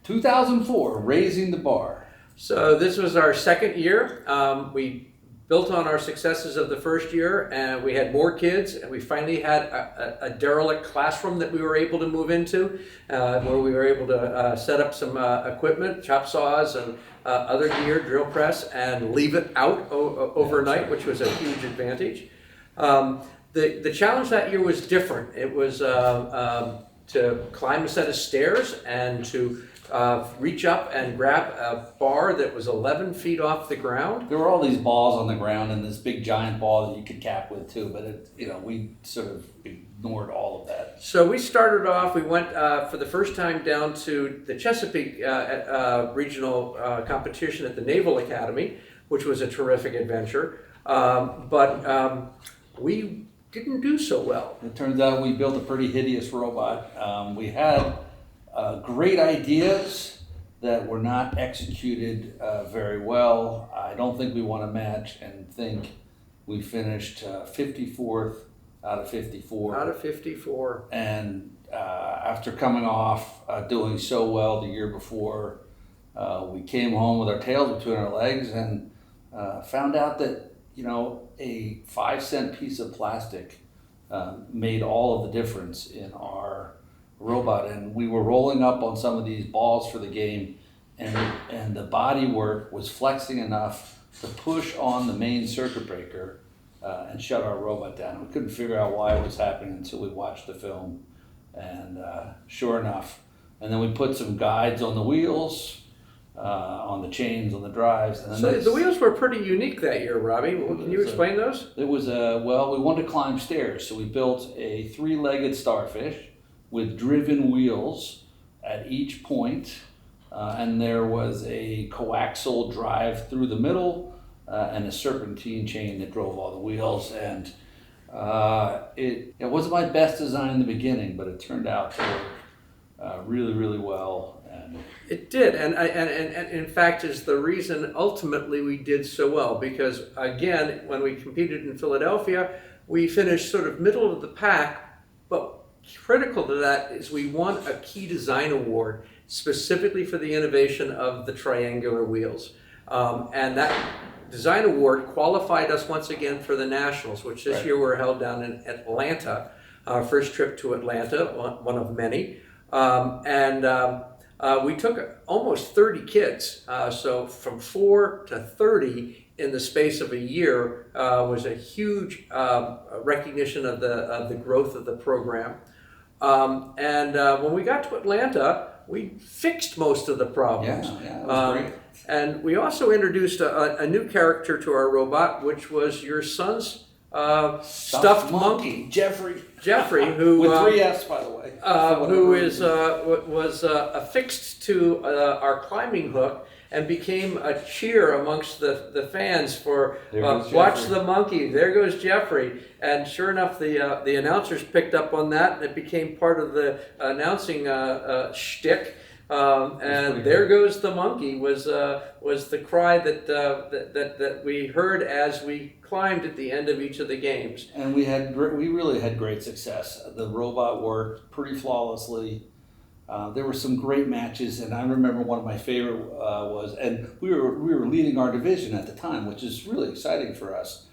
2004, Raising the Bar. So this was our second year. We built on our successes of the first year, and we had more kids, and we finally had a derelict classroom that we were able to move into, where we were able to set up some equipment, chop saws and other gear, drill press, and leave it out overnight, which was a huge advantage. The challenge that year was different. It was to climb a set of stairs and to reach up and grab a bar that was 11 feet off the ground. There were all these balls on the ground and this big giant ball that you could cap with too, but we sort of ignored all of that. So we started off, we went for the first time down to the Chesapeake regional competition at the Naval Academy, which was a terrific adventure. But we didn't do so well. It turns out we built a pretty hideous robot. We had great ideas that were not executed very well. I don't think we won a match, and think we finished 54th out of 54. Out of 54. And after coming off doing so well the year before, we came home with our tails between our legs and found out that a 5-cent piece of plastic made all of the difference in our robot. And we were rolling up on some of these balls for the game, and the body work was flexing enough to push on the main circuit breaker and shut our robot down. We couldn't figure out why it was happening until we watched the film, and sure enough. And then we put some guides on the wheels, on the chains, on the drives. And so the wheels were pretty unique that year, Robbie. Can you explain those? It was we wanted to climb stairs, so we built a 3-legged starfish with driven wheels at each point, and there was a coaxial drive through the middle and a serpentine chain that drove all the wheels. And it wasn't my best design in the beginning, but it turned out to work really, really well. And it did, and in fact is the reason ultimately we did so well, because again, when we competed in Philadelphia, we finished sort of middle of the pack, but critical to that is we won a key design award specifically for the innovation of the triangular wheels. And that design award qualified us once again for the Nationals, which this year were held down in Atlanta, our first trip to Atlanta, one of many. We took almost 30 kids, so from 4 to 30 in the space of a year was a huge recognition of the growth of the program. When we got to Atlanta, we fixed most of the problems. Yeah, that was great. And we also introduced a new character to our robot, which was your son's stuffed monkey, Jeffrey, who with 3 F's, by the way, who was affixed to our climbing hook and became a cheer amongst the fans for watch the monkey, there goes Jeffrey. And sure enough, the announcers picked up on that, and it became part of the announcing shtick. And there goes the monkey was the cry that we heard as we climbed at the end of each of the games. And we really had great success. The robot worked pretty flawlessly. There were some great matches, and I remember one of my favorite and we were leading our division at the time, which is really exciting for us.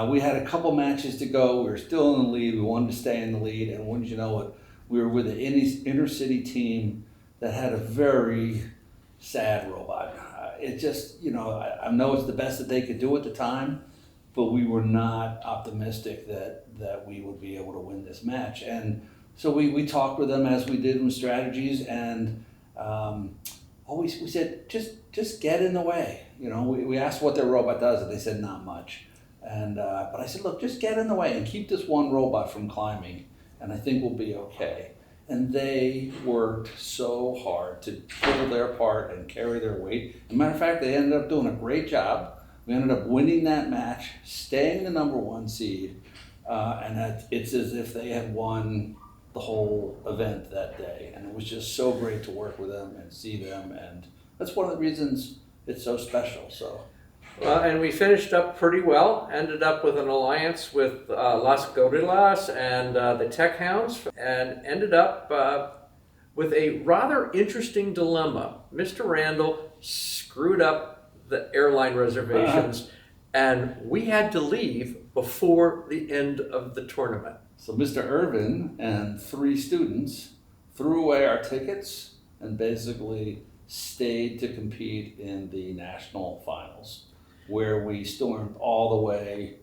We had a couple matches to go. We were still in the lead. We wanted to stay in the lead, and wouldn't you know it, we were with an inner city team that had a very sad robot. It just, I know it's the best that they could do at the time, but we were not optimistic that we would be able to win this match. And so we talked with them as we did with strategies, and we said, just get in the way. We asked what their robot does, and they said not much. And but I said, look, just get in the way and keep this one robot from climbing, and I think we'll be okay. And they worked so hard to pull their part and carry their weight. As a matter of fact, they ended up doing a great job. We ended up winning that match, staying the number 1 seed, and it's as if they had won the whole event that day. And it was just so great to work with them and see them, and that's one of the reasons it's so special. So. Well, and we finished up pretty well, ended up with an alliance with Las Gorillas and the Tech Hounds, and ended up with a rather interesting dilemma. Mr. Randall screwed up the airline reservations, and we had to leave before the end of the tournament. So Mr. Irvin and 3 students threw away our tickets and basically stayed to compete in the national finals, where we stormed all the way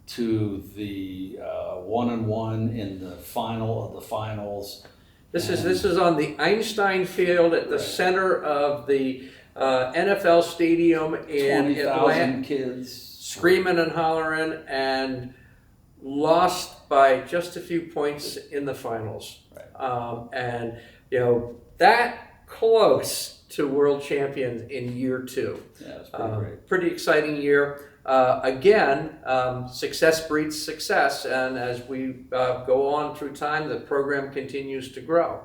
to the 1-on-1 in the final of the finals. This is on the Einstein Field at the center of the NFL stadium in 20,000 Atlanta, kids screaming and hollering, and lost by just a few points in the finals. Right. And that close to world champions in year 2. Yeah, it was pretty great. Pretty exciting year. Again, success breeds success, and as we go on through time, the program continues to grow.